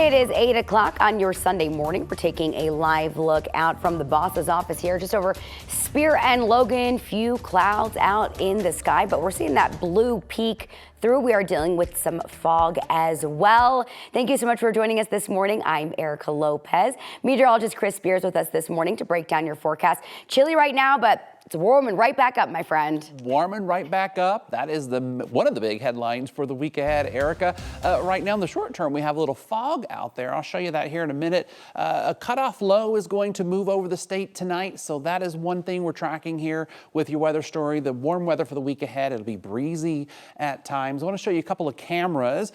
It is 8 o'clock on your Sunday morning. We're taking a live look out from the boss's office here just over Spear and Logan. Few clouds out in the sky, but we're seeing that blue peak through. We are dealing with some fog as well. Thank you so much for joining us this morning. I'm Erica Lopez. Meteorologist Chris Spears with us this morning to break down your forecast. Chilly right now, but it's warming right back up, my friend. Warming right back up. That is one of the big headlines for the week ahead, Erica. Right now in the short term, we have a little fog out there. I'll show you that here in a minute. A cutoff low is going to move over the state tonight, so that is one thing we're tracking here with your weather story. The warm weather for the week ahead. It'll be breezy at times. I want to show you a couple of cameras.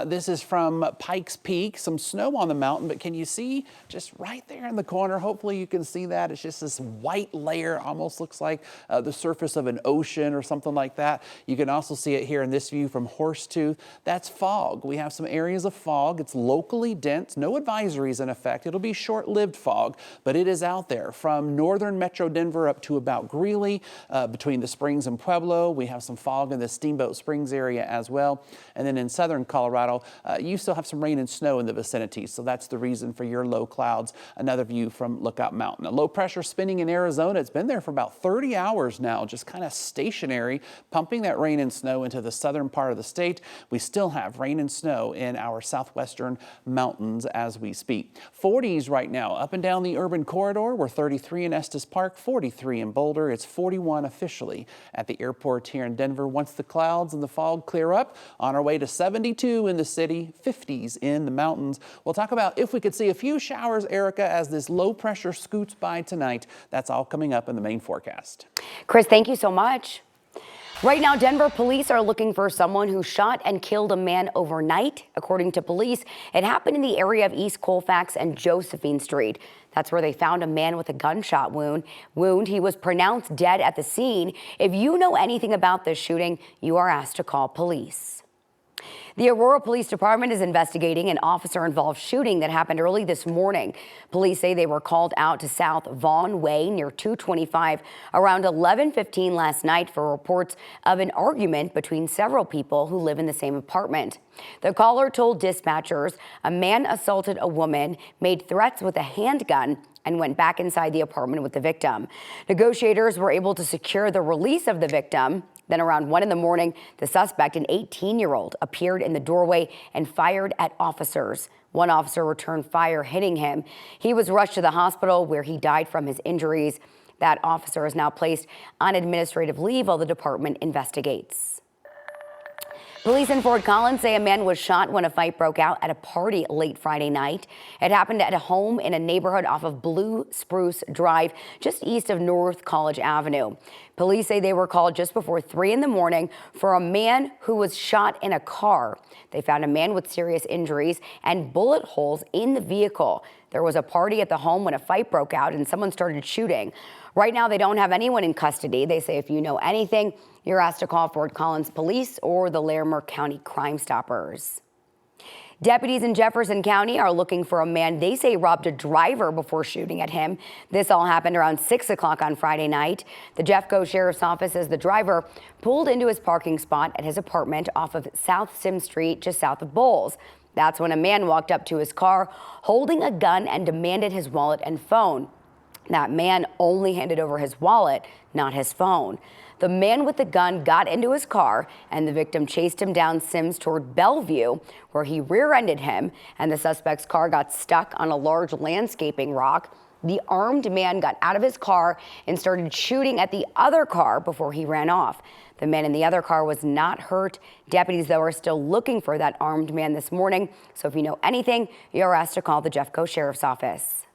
This is from Pikes Peak. Some snow on the mountain, but can you see just right there in the corner? Hopefully you can see that. It's just this white layer, almost looks like the surface of an ocean or something like that. You can also see it here in this view from Horsetooth. That's fog. We have some areas of fog. It's locally dense. No advisories in effect. It'll be short-lived fog, but it is out there from northern Metro Denver up to about Greeley, between the Springs and Pueblo. We have some fog in the Steamboat Springs area as well. And then in southern Colorado, you still have some rain and snow in the vicinity. So that's the reason for your low clouds. Another view from Lookout Mountain. A low pressure spinning in Arizona. It's been there for about 30 hours now, just kind of stationary, pumping that rain and snow into the southern part of the state. We still have rain and snow in our southwestern mountains as we speak. 40s right now up and down the urban corridor. We're 33 in Estes Park, 43 in Boulder. It's 41 officially at the airport here in Denver. Once the clouds and the fog clear up, on our way to 72 in the city, 50s in the mountains. We'll talk about if we could see a few showers, Erica, as this low pressure scoots by tonight. That's all coming up in the main forecast. Chris, thank you so much. Right now, Denver police are looking for someone who shot and killed a man overnight. According to police, it happened in the area of East Colfax and Josephine Street. That's where they found a man with a gunshot wound. He was pronounced dead at the scene. If you know anything about this shooting, you are asked to call police. The Aurora Police Department is investigating an officer-involved shooting that happened early this morning. Police say they were called out to South Vaughn Way near 225 around 11:15 last night for reports of an argument between several people who live in the same apartment. The caller told dispatchers a man assaulted a woman, made threats with a handgun, and went back inside the apartment with the victim. Negotiators were able to secure the release of the victim. Then around 1 in the morning, the suspect, an 18-year-old, appeared in the doorway and fired at officers. One officer returned fire, hitting him. He was rushed to the hospital where he died from his injuries. That officer is now placed on administrative leave while the department investigates. Police in Fort Collins say a man was shot when a fight broke out at a party late Friday night. It happened at a home in a neighborhood off of Blue Spruce Drive, just east of North College Avenue. Police say they were called just before 3 in the morning for a man who was shot in a car. They found a man with serious injuries and bullet holes in the vehicle. There was a party at the home when a fight broke out and someone started shooting. Right now, they don't have anyone in custody. They say if you know anything, you're asked to call Fort Collins Police or the Larimer County Crime Stoppers. Deputies in Jefferson County are looking for a man they say robbed a driver before shooting at him. This all happened around 6 o'clock on Friday night. The Jeffco Sheriff's Office says the driver pulled into his parking spot at his apartment off of South Sim Street, just south of Bowles. That's when a man walked up to his car holding a gun and demanded his wallet and phone. That man only handed over his wallet, not his phone. The man with the gun got into his car and the victim chased him down Sims toward Bellevue, where he rear-ended him, and the suspect's car got stuck on a large landscaping rock. The armed man got out of his car and started shooting at the other car before he ran off. The man in the other car was not hurt. Deputies, though, are still looking for that armed man this morning. So if you know anything, you're asked to call the Jeffco Sheriff's Office.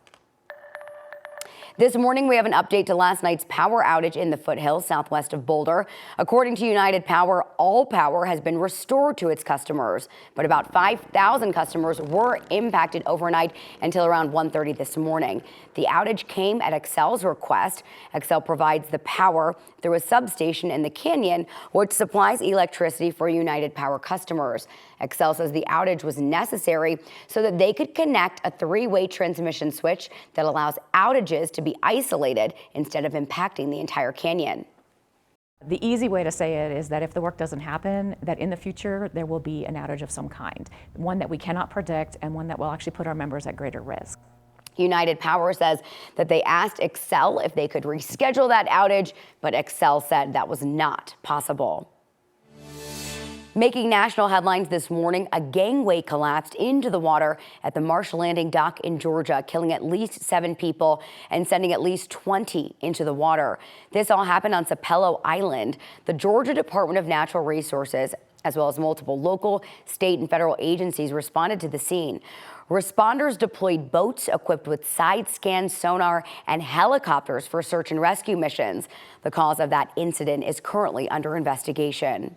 This morning, we have an update to last night's power outage in the Foothills, southwest of Boulder. According to United Power, all power has been restored to its customers, but about 5,000 customers were impacted overnight until around 1:30 this morning. The outage came at Xcel's request. Xcel provides the power through a substation in the canyon, which supplies electricity for United Power customers. Xcel says the outage was necessary so that they could connect a three-way transmission switch that allows outages to be isolated instead of impacting the entire canyon. The easy way to say it is that if the work doesn't happen, that in the future there will be an outage of some kind, one that we cannot predict and one that will actually put our members at greater risk. United Power says that they asked Xcel if they could reschedule that outage, but Xcel said that was not possible. Making national headlines this morning, a gangway collapsed into the water at the Marsh Landing dock in Georgia, killing at least 7 people and sending at least 20 into the water. This all happened on Sapelo Island. The Georgia Department of Natural Resources, as well as multiple local, state, and federal agencies, responded to the scene. Responders deployed boats equipped with side scan sonar and helicopters for search and rescue missions. The cause of that incident is currently under investigation.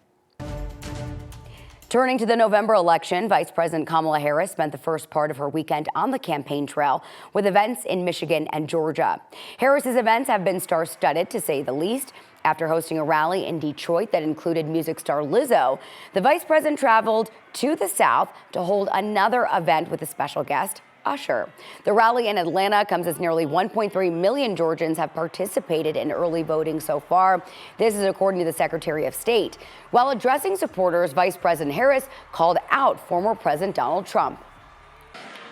Turning to the November election, Vice President Kamala Harris spent the first part of her weekend on the campaign trail with events in Michigan and Georgia. Harris's events have been star-studded, to say the least. After hosting a rally in Detroit that included music star Lizzo, the vice president traveled to the South to hold another event with a special guest, Usher. The rally in Atlanta comes as nearly 1.3 million Georgians have participated in early voting so far. This is according to the Secretary of State. While addressing supporters, Vice President Harris called out former President Donald Trump.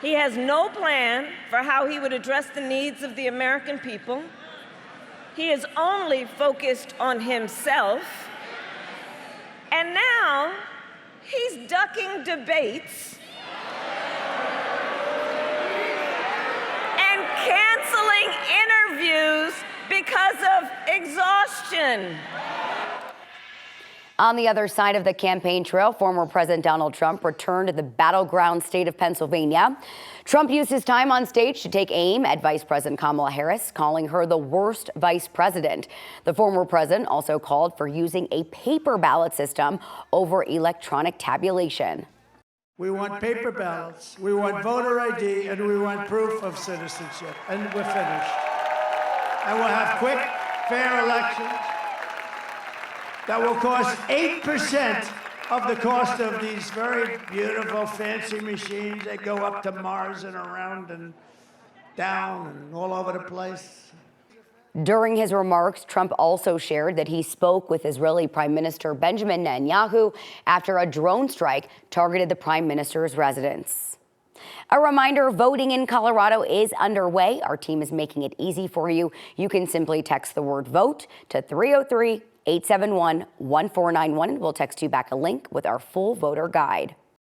He has no plan for how he would address the needs of the American people. He is only focused on himself. And now he's ducking debates and canceling interviews because of exhaustion. On the other side of the campaign trail, former President Donald Trump returned to the battleground state of Pennsylvania. Trump used his time on stage to take aim at Vice President Kamala Harris, calling her the worst vice president. The former president also called for using a paper ballot system over electronic tabulation. We want paper ballots, we want voter ID, and we want proof of citizenship. And we're finished. And we'll have quick, fair elections that will cost 8% of the cost of these very beautiful, fancy machines that go up to Mars and around and down and all over the place. During his remarks, Trump also shared that he spoke with Israeli Prime Minister Benjamin Netanyahu after a drone strike targeted the Prime Minister's residence. A reminder, voting in Colorado is underway. Our team is making it easy for you. You can simply text the word VOTE to 303-871-1491, and we'll text you back a link with our full voter guide.